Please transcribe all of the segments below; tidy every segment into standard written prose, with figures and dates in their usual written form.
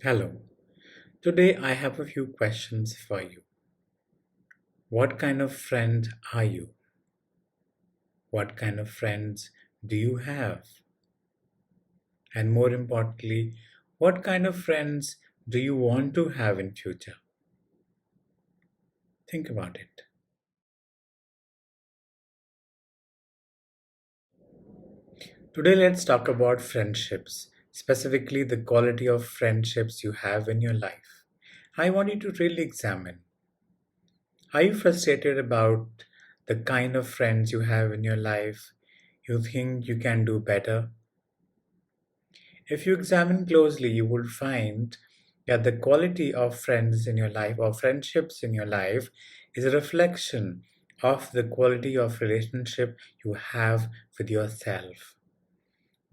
Hello. Today I have a few questions for you. What kind of friend are you? What kind of friends do you have? And more importantly, what kind of friends do you want to have in future? Think about it. Today let's talk about friendships, specifically the quality of friendships you have in your life. I want you to really examine. Are you frustrated about the kind of friends you have in your life? You think you can do better? If you examine closely, you will find that the quality of friends in your life or friendships in your life is a reflection of the quality of relationship you have with yourself.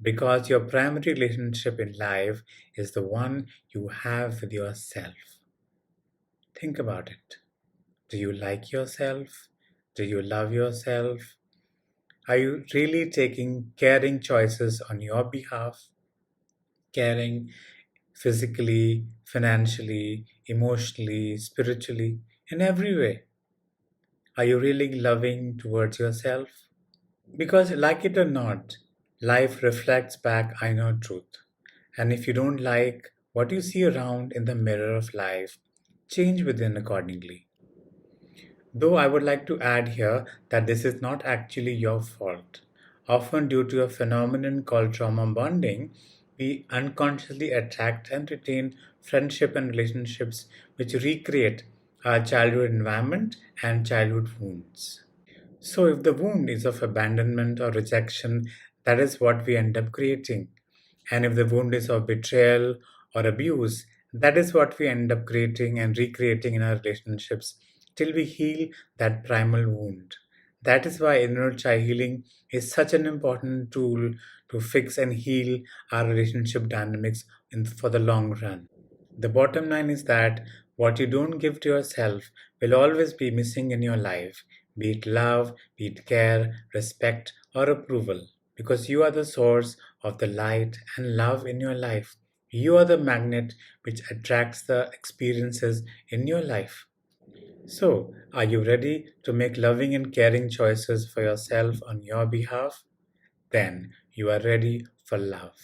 Because your primary relationship in life is the one you have with yourself. Think about it. Do you like yourself? Do you love yourself? Are you really taking caring choices on your behalf? Caring physically, financially, emotionally, spiritually, in every way. Are you really loving towards yourself? Because, like it or not, life reflects back inner truth. And if you don't like what you see around in the mirror of life, change within accordingly. Though I would like to add here that this is not actually your fault. Often, due to a phenomenon called trauma bonding, we unconsciously attract and retain friendship and relationships which recreate our childhood environment and childhood wounds. So, if the wound is of abandonment or rejection, that is what we end up creating. And if the wound is of betrayal or abuse, that is what we end up creating and recreating in our relationships till we heal that primal wound. That is why inner child healing is such an important tool to fix and heal our relationship dynamics for the long run. The bottom line is that what you don't give to yourself will always be missing in your life, be it love, be it care, respect, or approval, because you are the source of the light and love in your life. You are the magnet which attracts the experiences in your life. So, are you ready to make loving and caring choices for yourself on your behalf? Then you are ready for love.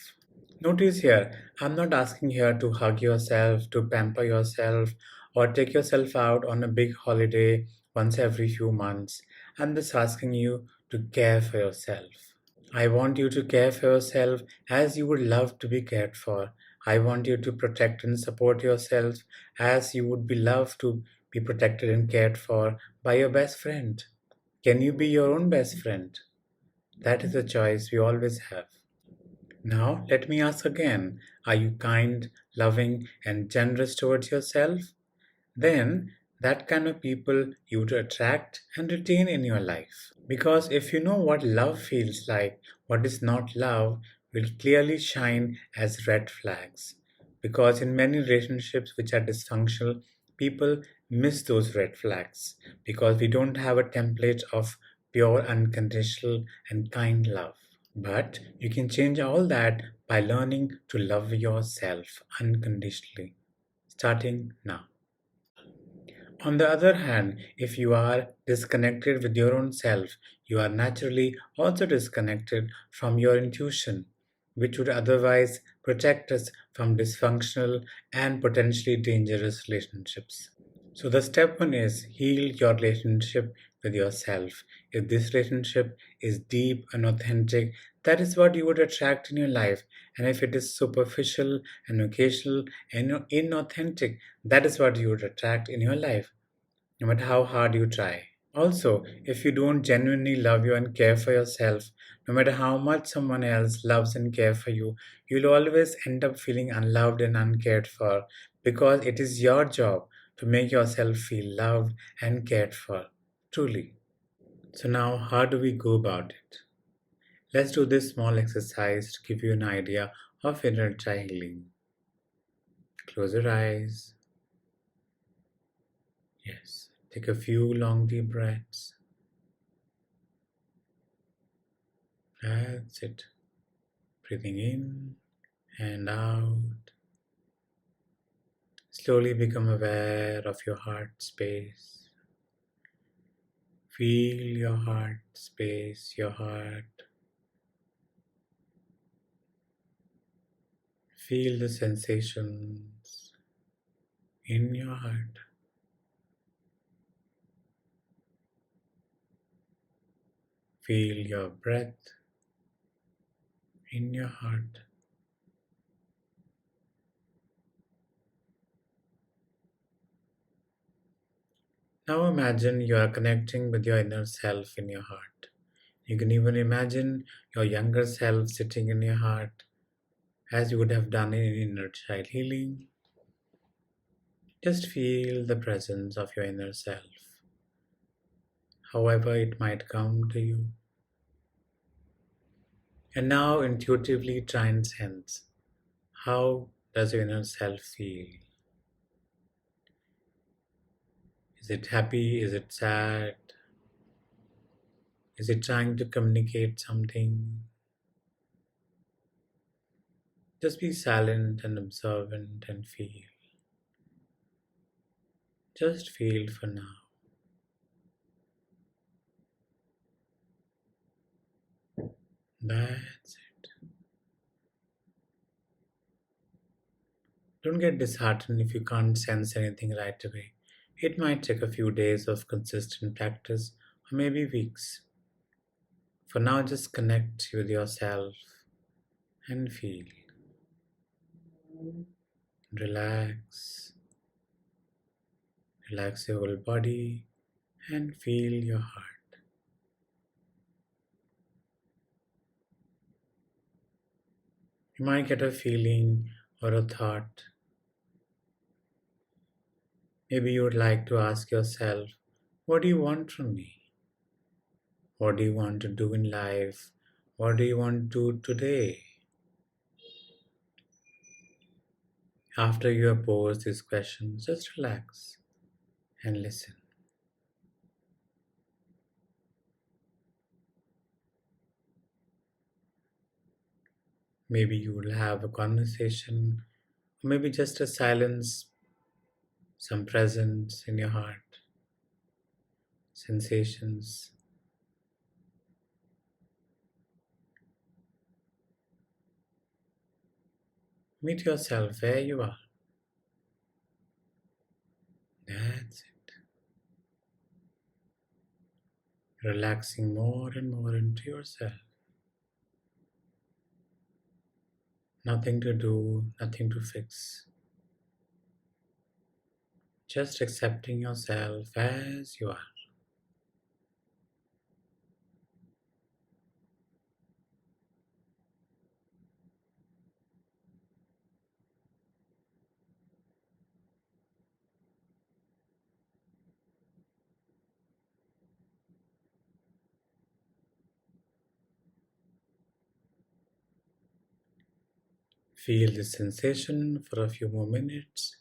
Notice here, I'm not asking here to hug yourself, to pamper yourself, or take yourself out on a big holiday once every few months. I'm just asking you to care for yourself. I want you to care for yourself as you would love to be cared for. I want you to protect and support yourself as you would be loved to be protected and cared for by your best friend. Can you be your own best friend? That is a choice we always have. Now, let me ask again, are you kind, loving, and generous towards yourself? Then, that kind of people you would attract and retain in your life. Because if you know what love feels like, what is not love will clearly shine as red flags. Because in many relationships which are dysfunctional, people miss those red flags because we don't have a template of pure, unconditional, and kind love. But you can change all that by learning to love yourself unconditionally, starting now. On the other hand, if you are disconnected with your own self, you are naturally also disconnected from your intuition, which would otherwise protect us from dysfunctional and potentially dangerous relationships. So, the step one is heal your relationship with yourself. If this relationship is deep and authentic, that is what you would attract in your life. And if it is superficial and occasional and inauthentic, that is what you would attract in your life, no matter how hard you try. Also, if you don't genuinely love you and care for yourself, no matter how much someone else loves and cares for you, you'll always end up feeling unloved and uncared for because it is your job to make yourself feel loved and cared for. Truly. So, now how do we go about it? Let's do this small exercise to give you an idea of inner child healing. Close your eyes. Yes. Take a few long deep breaths. That's it. Breathing in and out. Slowly become aware of your heart space. Feel your heart space, your heart. Feel the sensations in your heart. Feel your breath in your heart. Now imagine you are connecting with your inner self in your heart. You can even imagine your younger self sitting in your heart as you would have done in inner child healing. Just feel the presence of your inner self, however it might come to you. And now intuitively try and sense, how does your inner self feel? Is it happy? Is it sad? Is it trying to communicate something? Just be silent and observant and feel. Just feel for now. That's it. Don't get disheartened if you can't sense anything right away. It might take a few days of consistent practice or maybe weeks. For now, just connect with yourself and feel. Relax. Relax your whole body and feel your heart. You might get a feeling or a thought. Maybe you would like to ask yourself, what do you want from me? What do you want to do in life? What do you want to do today? After you have posed these questions, just relax and listen. Maybe you will have a conversation, or maybe just a silence, some presence in your heart, sensations. Meet yourself where you are. That's it. Relaxing more and more into yourself. Nothing to do, nothing to fix. Just accepting yourself as you are. Feel the sensation for a few more minutes.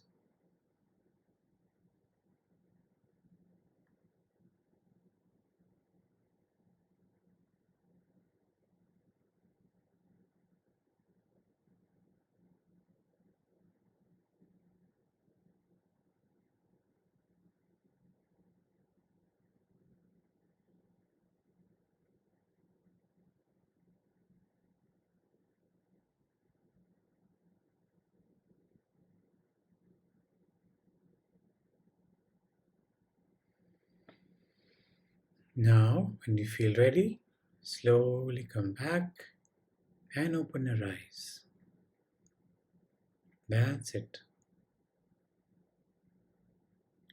Now, when you feel ready, slowly come back and open your eyes. That's it.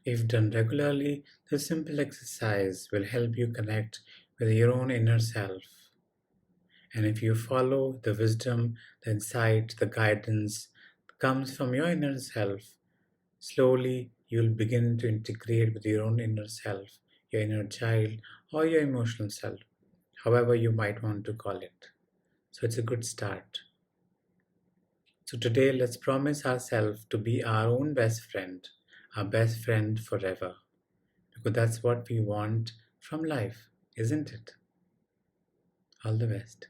If done regularly, this simple exercise will help you connect with your own inner self. And if you follow the wisdom, the insight, the guidance that comes from your inner self, slowly you'll begin to integrate with your own inner self, your inner child, or your emotional self, however you might want to call it. So it's a good start. So today, let's promise ourselves to be our own best friend, our best friend forever. Because that's what we want from life, isn't it? All the best.